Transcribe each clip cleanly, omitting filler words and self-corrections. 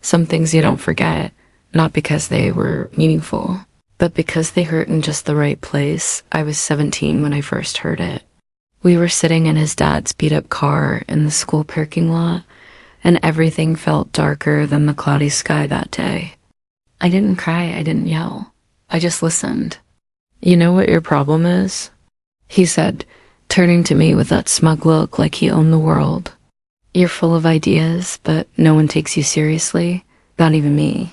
Some things you don't forget, not because they were meaningful, but because they hurt in just the right place. I was 17 when I first heard it. We were sitting in his dad's beat-up car in the school parking lot, and everything felt darker than the cloudy sky that day. I didn't cry, I didn't yell. I just listened. "You know what your problem is?" he said, turning to me with that smug look like he owned the world. "You're full of ideas, but no one takes you seriously, not even me."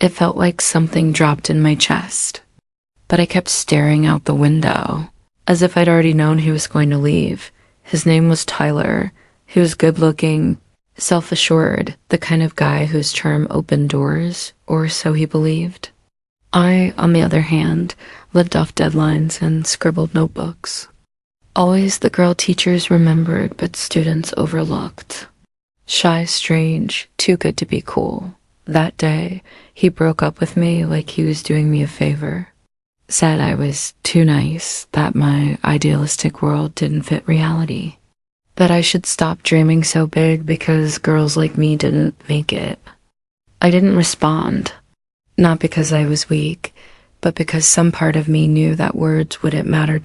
It felt like something dropped in my chest, but I kept staring out the window, as if I'd already known he was going to leave. His name was Tyler. He was good-looking, self-assured, the kind of guy whose charm opened doors, or so he believed. I, on the other hand, lived off deadlines and scribbled notebooks. Always the girl teachers remembered but students overlooked. Shy, strange, too good to be cool. That day, he broke up with me like he was doing me a favor. Said I was too nice, that my idealistic world didn't fit reality. That I should stop dreaming so big because girls like me didn't make it. I didn't respond. Not because I was weak, but because some part of me knew that words wouldn't matter.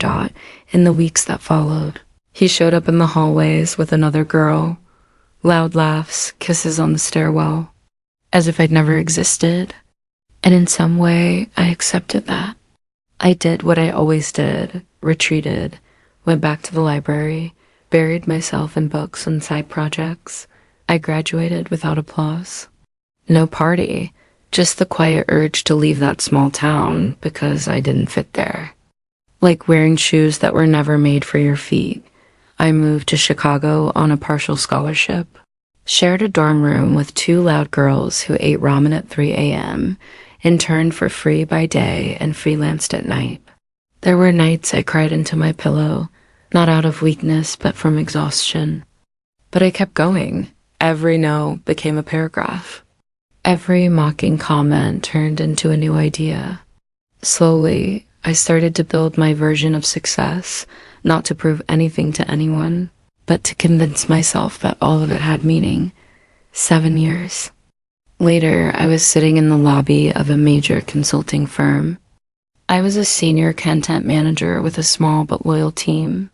In the weeks that followed, he showed up in the hallways with another girl. Loud laughs, kisses on the stairwell, as if I'd never existed. And in some way, I accepted that. I did what I always did, retreated, went back to the library, buried myself in books and side projects. I graduated without applause. No party, just the quiet urge to leave that small town because I didn't fit there. Like wearing shoes that were never made for your feet. I moved to Chicago on a partial scholarship. Shared a dorm room with two loud girls who ate ramen at 3 a.m., interned for free by day and freelanced at night. There were nights I cried into my pillow, not out of weakness but from exhaustion. But I kept going. Every no became a paragraph. Every mocking comment turned into a new idea. Slowly, I started to build my version of success, not to prove anything to anyone, but to convince myself that all of it had meaning. 7 years. Later, I was sitting in the lobby of a major consulting firm. I was a senior content manager with a small but loyal team.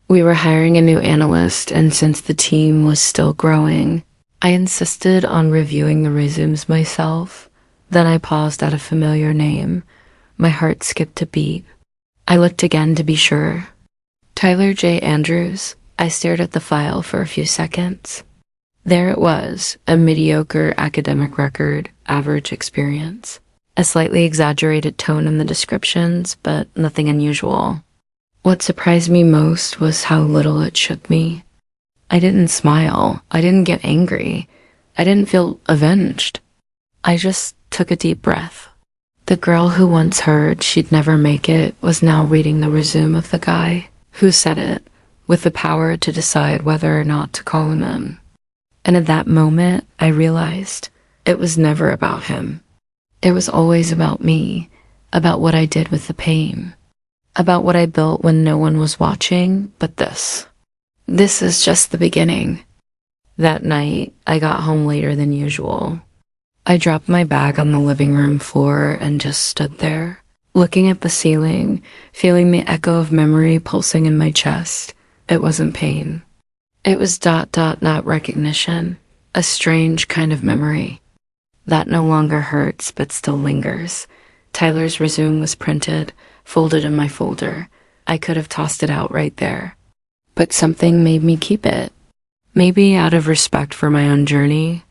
We were hiring a new analyst, and since the team was still growing, I insisted on reviewing the resumes myself. Then I paused at a familiar name. My heart skipped a beat. I looked again to be sure. Tyler J. Andrews. I stared at the file for a few seconds. There it was, a mediocre academic record, average experience. A slightly exaggerated tone in the descriptions, but nothing unusual. What surprised me most was how little it shook me. I didn't smile. I didn't get angry. I didn't feel avenged. I just took a deep breath. The girl who once heard she'd never make it was now reading the resume of the guy who said it, with the power to decide whether or not to call him in. And at that moment, I realized it was never about him. It was always about me, about what I did with the pain, about what I built when no one was watching but this. This is just the beginning. That night, I got home later than usual. I dropped my bag on the living room floor and just stood there, looking at the ceiling, feeling the echo of memory pulsing in my chest. It wasn't pain. It was ... not recognition, a strange kind of memory. That no longer hurts but still lingers. Tyler's resume was printed, folded in my folder. I could have tossed it out right there. But something made me keep it. Maybe out of respect for my own journey.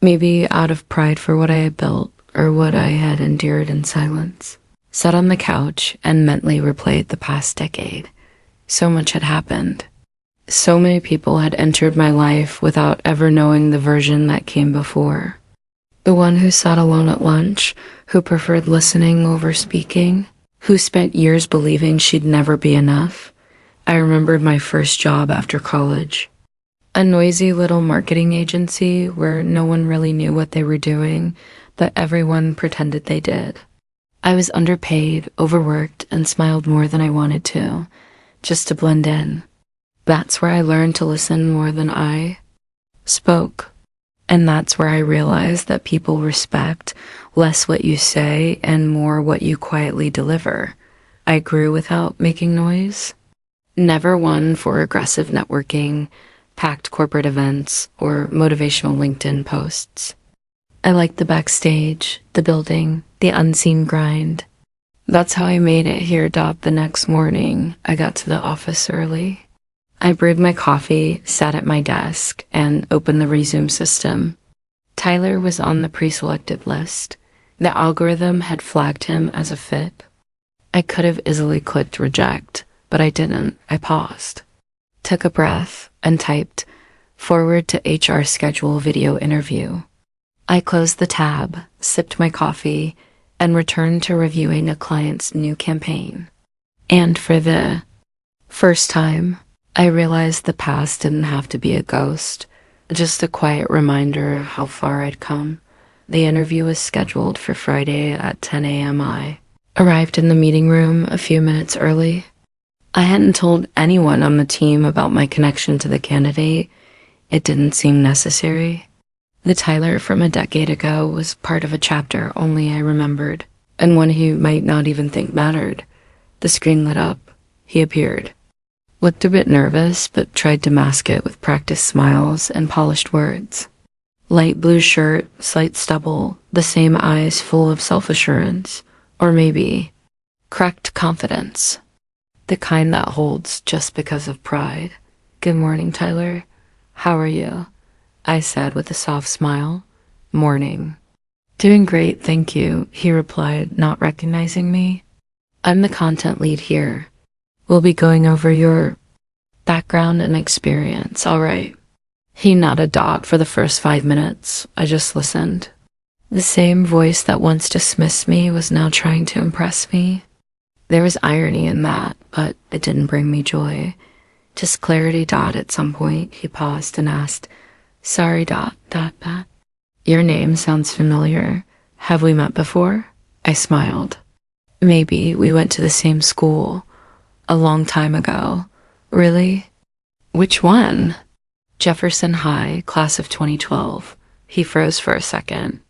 Maybe out of pride for what I had built or what I had endured in silence. Sat on the couch and mentally replayed the past decade. So much had happened. So many people had entered my life without ever knowing the version that came before. The one who sat alone at lunch, who preferred listening over speaking, who spent years believing she'd never be enough. I remembered my first job after college. A noisy little marketing agency where no one really knew what they were doing, but everyone pretended they did. I was underpaid, overworked, and smiled more than I wanted to, just to blend in. That's where I learned to listen more than I spoke. And that's where I realized that people respect less what you say and more what you quietly deliver. I grew without making noise. Never one for aggressive networking, packed corporate events, or motivational LinkedIn posts. I liked the backstage, the building, the unseen grind. That's how I made it here. The next morning, I got to the office early. I brewed my coffee, sat at my desk, and opened the resume system. Tyler was on the pre-selected list. The algorithm had flagged him as a fit. I could have easily clicked reject, but I didn't. I paused, took a breath, and typed, "Forward to HR schedule video interview." I closed the tab, sipped my coffee, and returned to reviewing a client's new campaign. And for the first time, I realized the past didn't have to be a ghost, just a quiet reminder of how far I'd come. The interview was scheduled for Friday at 10 a.m. I arrived in the meeting room a few minutes early. I hadn't told anyone on the team about my connection to the candidate. It didn't seem necessary. The Tyler from a decade ago was part of a chapter only I remembered, and one he might not even think mattered. The screen lit up. He appeared. Looked a bit nervous, but tried to mask it with practiced smiles and polished words. Light blue shirt, slight stubble, the same eyes full of self-assurance, or maybe cracked confidence. The kind that holds just because of pride. "Good morning, Tyler. How are you?" I said with a soft smile. "Morning." "Doing great, thank you," he replied, not recognizing me. "I'm the content lead here. We'll be going over your background and experience, all right." He nodded. For the first 5 minutes, I just listened. The same voice that once dismissed me was now trying to impress me. There was irony in that, but it didn't bring me joy. Just clarity. At some point, he paused and asked, "Sorry, ... Your name sounds familiar. Have we met before?" I smiled. "Maybe. We went to the same school. A long time ago." "Really? Which one?" "Jefferson High, class of 2012. He froze for a second.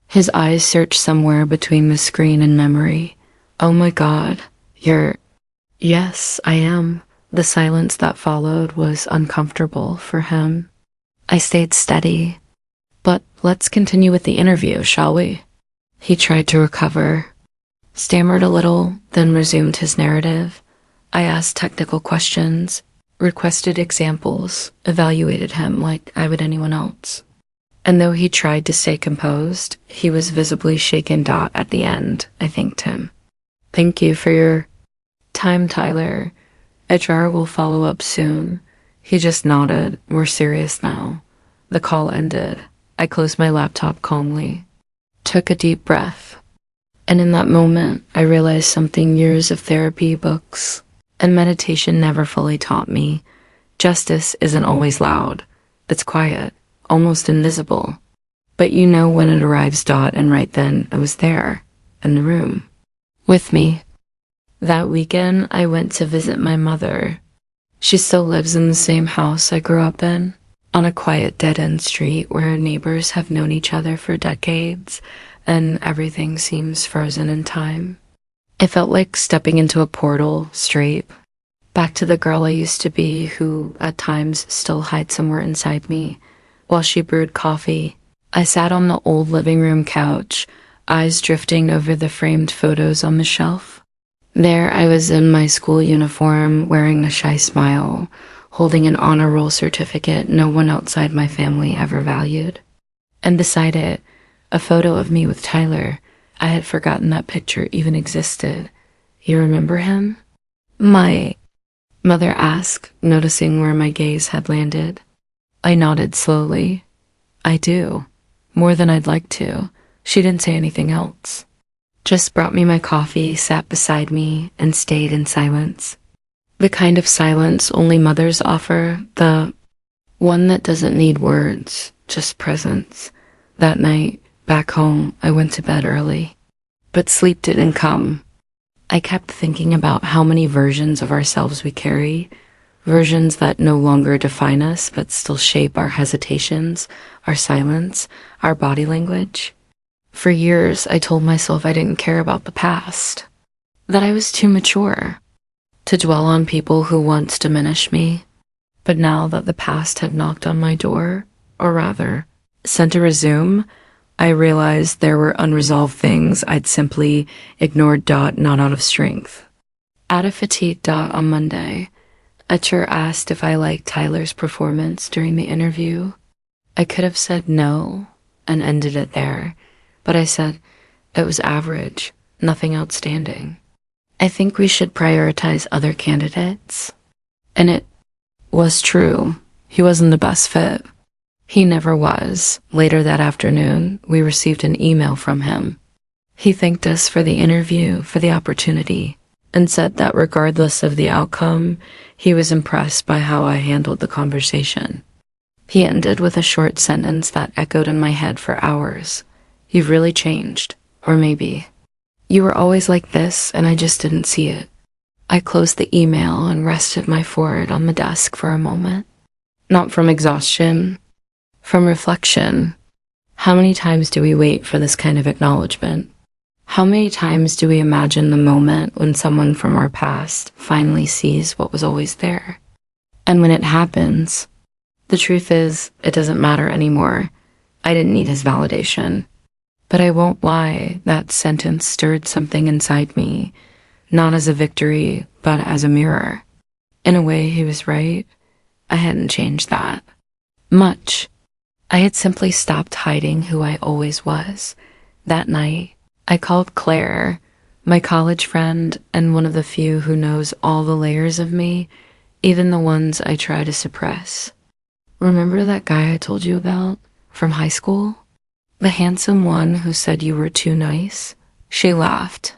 His eyes searched somewhere between the screen and memory. "Oh my God, you're..." "Yes, I am." The silence that followed was uncomfortable for him. I stayed steady. "But let's continue with the interview, shall we?" He tried to recover, stammered a little, then resumed his narrative. I asked technical questions, requested examples, evaluated him like I would anyone else. And though he tried to stay composed, he was visibly shaken. At the end, I thanked him. "Thank you for your time, Tyler. HR will follow up soon." He just nodded. "We're serious now." The call ended. I closed my laptop calmly, took a deep breath, and in that moment, I realized something years of therapy, books, and meditation never fully taught me. Justice isn't always loud. It's quiet, almost invisible. But you know when it arrives. And right then, I was there, in the room, with me. That weekend, I went to visit my mother. She still lives in the same house I grew up in, on a quiet dead-end street where neighbors have known each other for decades, and everything seems frozen in time. It felt like stepping into a portal, straight back to the girl I used to be, who at times still hides somewhere inside me. While she brewed coffee, I sat on the old living room couch, eyes drifting over the framed photos on the shelf. There I was in my school uniform, wearing a shy smile, holding an honor roll certificate no one outside my family ever valued. And beside it, a photo of me with Tyler. I had forgotten that picture even existed. "You remember him?" My mother asked, noticing where my gaze had landed. I nodded slowly. "I do. More than I'd like to." She didn't say anything else. Just brought me my coffee, sat beside me, and stayed in silence. The kind of silence only mothers offer, the one that doesn't need words, just presence. That night, back home, I went to bed early. But sleep didn't come. I kept thinking about how many versions of ourselves we carry, versions that no longer define us but still shape our hesitations, our silence, our body language. For years, I told myself I didn't care about the past, that I was too mature to dwell on people who once diminished me. But now that the past had knocked on my door, or rather, sent a resume, I realized there were unresolved things I'd simply ignored. Not out of strength. At a petite on Monday, Etcher asked if I liked Tyler's performance during the interview. I could have said no and ended it there, but I said it was average, nothing outstanding. I think we should prioritize other candidates. And it was true. He wasn't the best fit. He never was. Later that afternoon, we received an email from him. He thanked us for the interview, for the opportunity, and said that regardless of the outcome, he was impressed by how I handled the conversation. He ended with a short sentence that echoed in my head for hours. You've really changed. Or maybe, you were always like this and I just didn't see it. I closed the email and rested my forehead on the desk for a moment. Not from exhaustion, from reflection. How many times do we wait for this kind of acknowledgement? How many times do we imagine the moment when someone from our past finally sees what was always there? And when it happens, the truth is, it doesn't matter anymore. I didn't need his validation. But I won't lie, that sentence stirred something inside me, not as a victory, but as a mirror. In a way, he was right. I hadn't changed that much. I had simply stopped hiding who I always was. That night, I called Claire, my college friend and one of the few who knows all the layers of me, even the ones I try to suppress. Remember that guy I told you about from high school? The handsome one who said you were too nice? She laughed.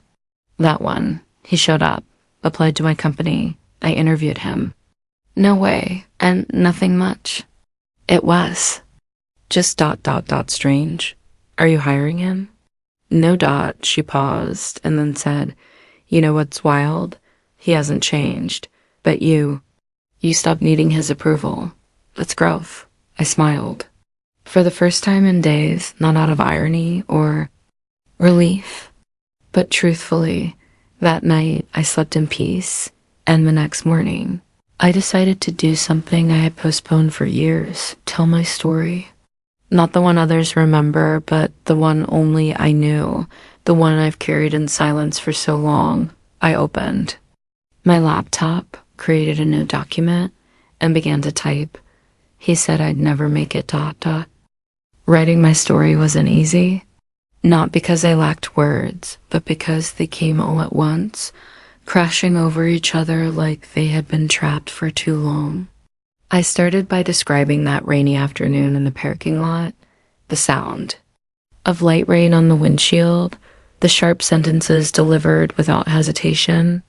That one. He showed up, applied to my company. I interviewed him. No way, and nothing much. It was. Just ... strange. Are you hiring him? No. She paused and then said, you know what's wild? He hasn't changed. But you stopped needing his approval. That's growth. I smiled. For the first time in days, not out of irony or relief, but truthfully, that night I slept in peace, and the next morning, I decided to do something I had postponed for years, tell my story. Not the one others remember, but the one only I knew, the one I've carried in silence for so long. I opened my laptop, created a new document, and began to type. He said I'd never make it ... Writing my story wasn't easy, not because I lacked words, but because they came all at once, crashing over each other like they had been trapped for too long. I started by describing that rainy afternoon in the parking lot, the sound of light rain on the windshield, the sharp sentences delivered without hesitation.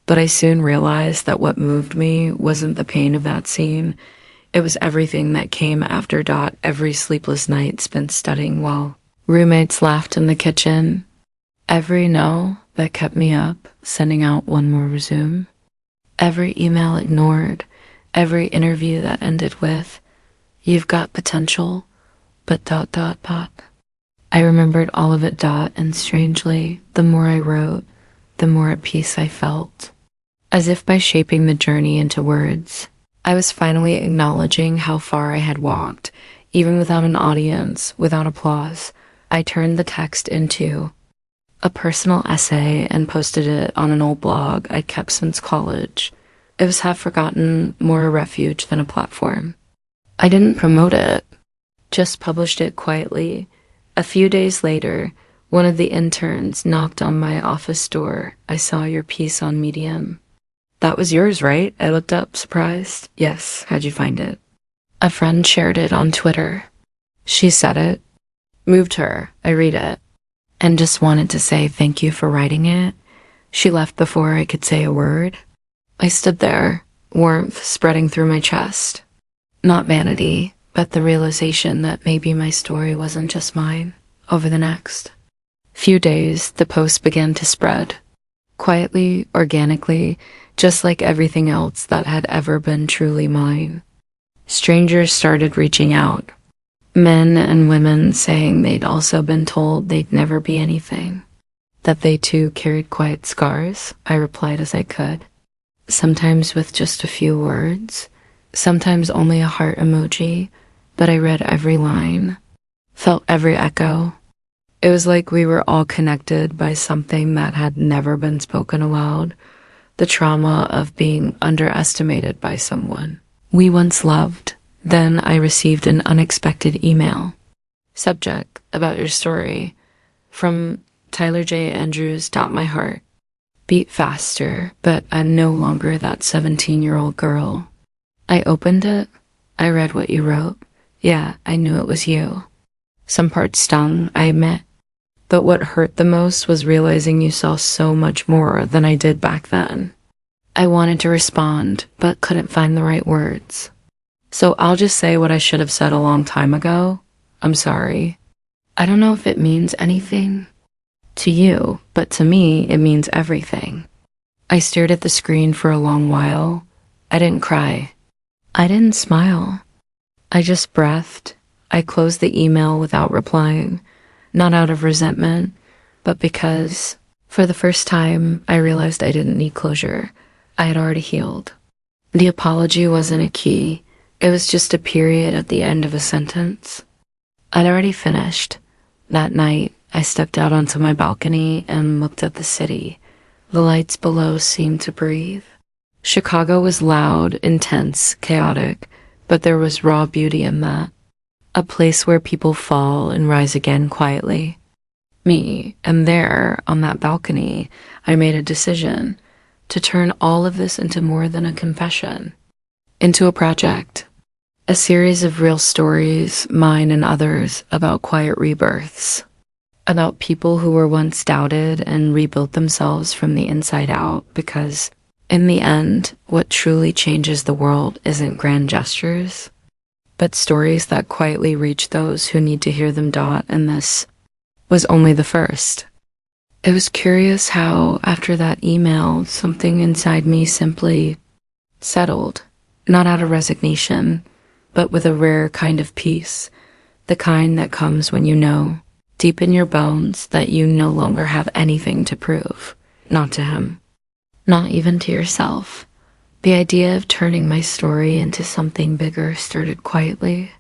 But I soon realized that what moved me wasn't the pain of that scene. It was everything that came after. Every sleepless night spent studying while roommates laughed in the kitchen. Every no that kept me up, sending out one more resume. Every email ignored. Every interview that ended with, you've got potential, but ... I remembered all of it. And strangely, the more I wrote, the more at peace I felt. As if by shaping the journey into words, I was finally acknowledging how far I had walked, even without an audience, without applause. I turned the text into a personal essay and posted it on an old blog I'd kept since college. It was half forgotten, more a refuge than a platform. I didn't promote it, just published it quietly. A few days later, one of the interns knocked on my office door. I saw your piece on Medium. That was yours, right? I looked up, surprised. Yes, how'd you find it? A friend shared it on Twitter. She said it. Moved her. I read it. And just wanted to say thank you for writing it. She left before I could say a word. I stood there, warmth spreading through my chest. Not vanity, but the realization that maybe my story wasn't just mine. Over the next few days, the post began to spread. Quietly, organically, just like everything else that had ever been truly mine. Strangers started reaching out, men and women saying they'd also been told they'd never be anything, that they too carried quiet scars. I replied as I could, sometimes with just a few words, sometimes only a heart emoji, but I read every line, felt every echo. It was like we were all connected by something that had never been spoken aloud, the trauma of being underestimated by someone we once loved. Then I received an unexpected email. Subject, about your story. From Tyler J. Andrews. My heart beat faster, but I'm no longer that 17-year-old girl. I opened it. I read what you wrote. Yeah, I knew it was you. Some parts stung, I admit. But what hurt the most was realizing you saw so much more than I did back then. I wanted to respond, but couldn't find the right words. So I'll just say what I should have said a long time ago. I'm sorry. I don't know if it means anything to you, but to me, it means everything. I stared at the screen for a long while. I didn't cry. I didn't smile. I just breathed. I closed the email without replying, not out of resentment, but because, for the first time, I realized I didn't need closure. I had already healed. The apology wasn't a key. It was just a period at the end of a sentence. I'd already finished. That night, I stepped out onto my balcony and looked at the city. The lights below seemed to breathe. Chicago was loud, intense, chaotic, but there was raw beauty in that. A place where people fall and rise again quietly. Me, and there, on that balcony, I made a decision to turn all of this into more than a confession, into a project. A series of real stories, mine and others, about quiet rebirths. About people who were once doubted and rebuilt themselves from the inside out, because, in the end, what truly changes the world isn't grand gestures, but stories that quietly reach those who need to hear them. And this was only the first. It was curious how, after that email, something inside me simply settled, not out of resignation, but with a rare kind of peace, the kind that comes when you know, deep in your bones, that you no longer have anything to prove, not to him, not even to yourself. The idea of turning my story into something bigger started quietly.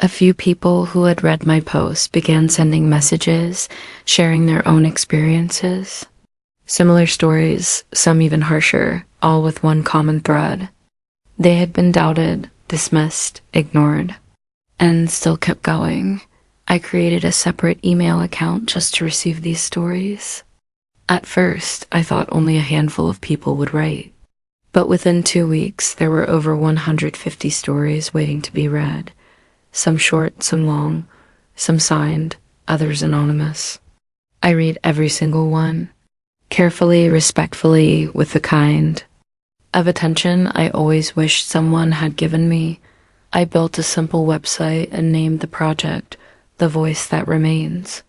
A few people who had read my post began sending messages, sharing their own experiences. Similar stories, some even harsher, all with one common thread. They had been doubted, dismissed, ignored, and still kept going. I created a separate email account just to receive these stories. At first, I thought only a handful of people would write. But within 2 weeks, there were over 150 stories waiting to be read. Some short, some long, some signed, others anonymous. I read every single one, carefully, respectfully, with the kind of attention I always wished someone had given me. I built a simple website and named the project The Voice That Remains,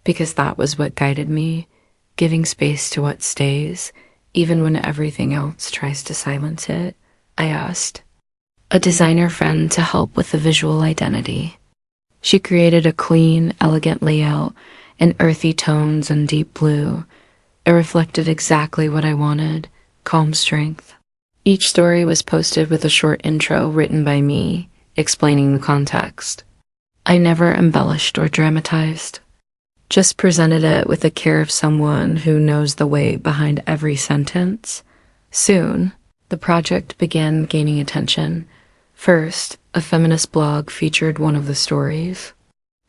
because that was what guided me, giving space to what stays, even when everything else tries to silence it. I asked a designer friend to help with the visual identity. She created a clean, elegant layout in earthy tones and deep blue. It reflected exactly what I wanted, calm strength. Each story was posted with a short intro written by me, explaining the context. I never embellished or dramatized, just presented it with the care of someone who knows the weight behind every sentence. Soon, the project began gaining attention. First, a feminist blog featured one of the stories.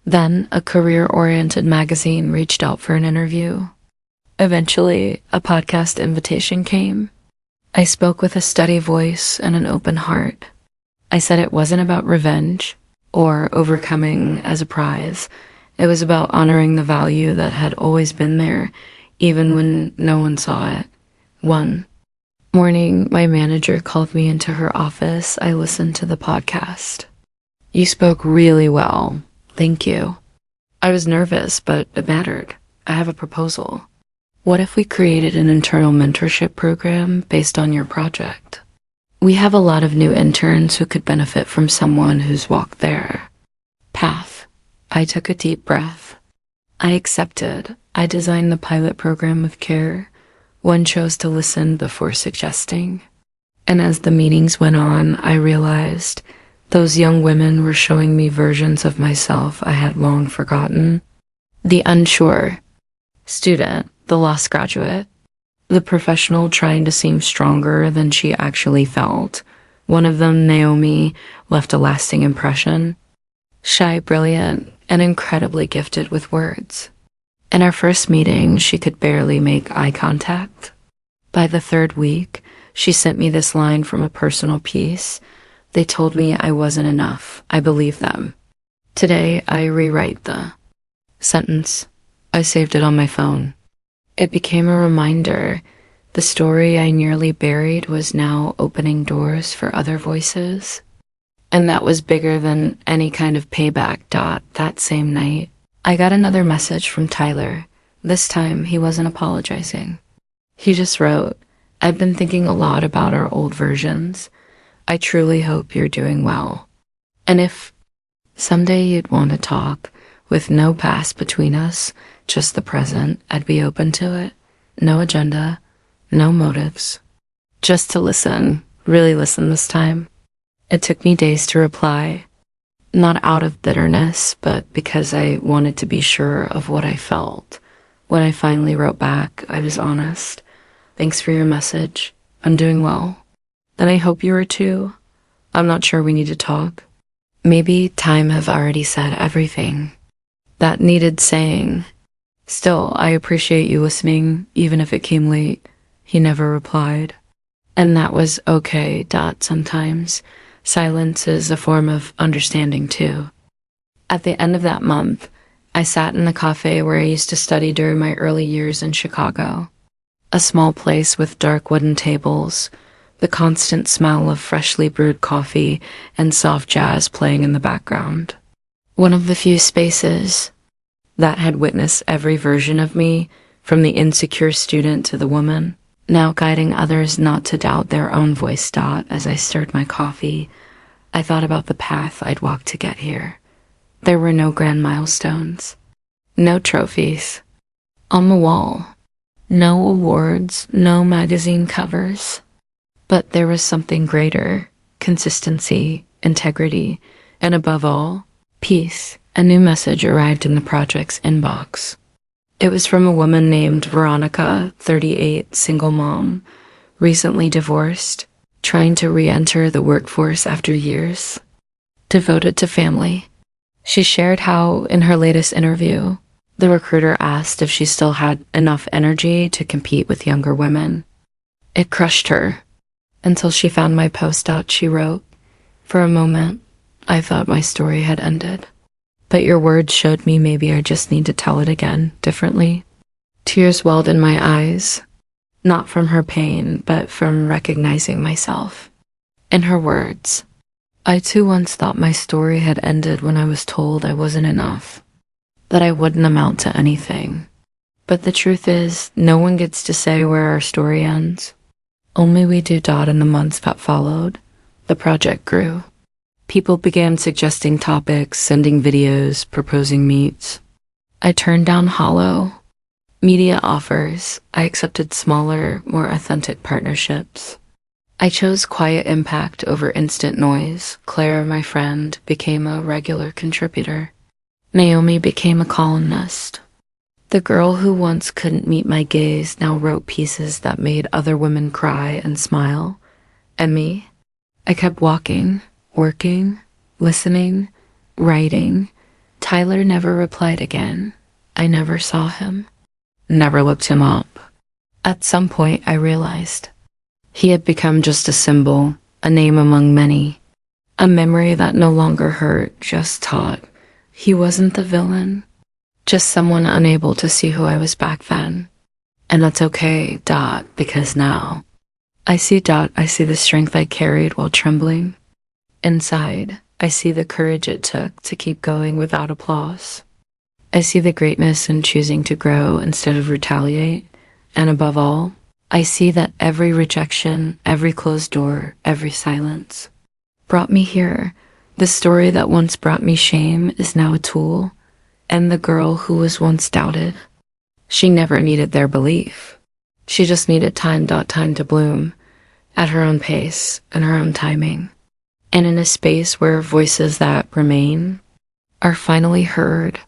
Then, a career-oriented magazine reached out for an interview. Eventually, a podcast invitation came. I spoke with a steady voice and an open heart. I said it wasn't about revenge or overcoming as a prize. It was about honoring the value that had always been there, even when no one saw it. One morning, my manager called me into her office. I listened to the podcast. You spoke really well. Thank you. I was nervous, but it mattered. I have a proposal. What if we created an internal mentorship program based on your project? We have a lot of new interns who could benefit from someone who's walked their path. I took a deep breath. I accepted. I designed the pilot program with care. One chose to listen before suggesting. And as the meetings went on, I realized those young women were showing me versions of myself I had long forgotten. The unsure student, the lost graduate, the professional trying to seem stronger than she actually felt. One of them, Naomi, left a lasting impression. Shy, brilliant, and incredibly gifted with words. In our first meeting, she could barely make eye contact. By the third week, she sent me this line from a personal piece. They told me I wasn't enough. I believe them. Today, I rewrite the sentence. I saved it on my phone. It became a reminder. The story I nearly buried was now opening doors for other voices. And that was bigger than any kind of payback. That same night, I got another message from Tyler. This time, he wasn't apologizing. He just wrote, "I've been thinking a lot about our old versions. I truly hope you're doing well. And if someday you'd want to talk with no past between us, just the present, I'd be open to it. No agenda, no motives. Just to listen, really listen this time." It took me days to reply, not out of bitterness, but because I wanted to be sure of what I felt. When I finally wrote back, I was honest. "Thanks for your message. I'm doing well. And I hope you are too. I'm not sure we need to talk." Maybe time have already said everything that needed saying. Still, I appreciate you listening, even if it came late. He never replied. And that was okay. Sometimes silence is a form of understanding too. At the end of that month, I sat in the cafe where I used to study during my early years in Chicago. A small place with dark wooden tables, the constant smell of freshly brewed coffee and soft jazz playing in the background. One of the few spaces that had witnessed every version of me, from the insecure student to the woman, now guiding others not to doubt their own voice. As I stirred my coffee, I thought about the path I'd walked to get here. There were no grand milestones, no trophies on the wall, no awards, no magazine covers. But there was something greater: consistency, integrity, and above all, peace. A new message arrived in the project's inbox. It was from a woman named Veronica, 38, single mom, recently divorced, trying to re-enter the workforce after years, devoted to family. She shared how, in her latest interview, the recruiter asked if she still had enough energy to compete with younger women. It crushed her, until she found my post. She wrote, "For a moment, I thought my story had ended. But your words showed me maybe I just need to tell it again, differently." Tears welled in my eyes, not from her pain, but from recognizing myself. In her words, "I too once thought my story had ended when I was told I wasn't enough, that I wouldn't amount to anything. But the truth is, no one gets to say where our story ends. Only we do." In the months that followed, the project grew. People began suggesting topics, sending videos, proposing meets. I turned down hollow media offers. I accepted smaller, more authentic partnerships. I chose quiet impact over instant noise. Claire, my friend, became a regular contributor. Naomi became a columnist. The girl who once couldn't meet my gaze now wrote pieces that made other women cry and smile. And me? I kept walking, working, listening, writing. Tyler never replied again. I never saw him, never looked him up. At some point, I realized he had become just a symbol, a name among many, a memory that no longer hurt, just taught. He wasn't the villain, just someone unable to see who I was back then. And that's okay, because now I see the strength I carried while trembling. Inside, I see the courage it took to keep going without applause. I see the greatness in choosing to grow instead of retaliate, And above all, I see that every rejection, every closed door, every silence brought me here. The story that once brought me shame is now a tool, and the girl who was once doubted, she never needed their belief. She just needed time to bloom at her own pace and her own timing. And in a space where voices that remain are finally heard,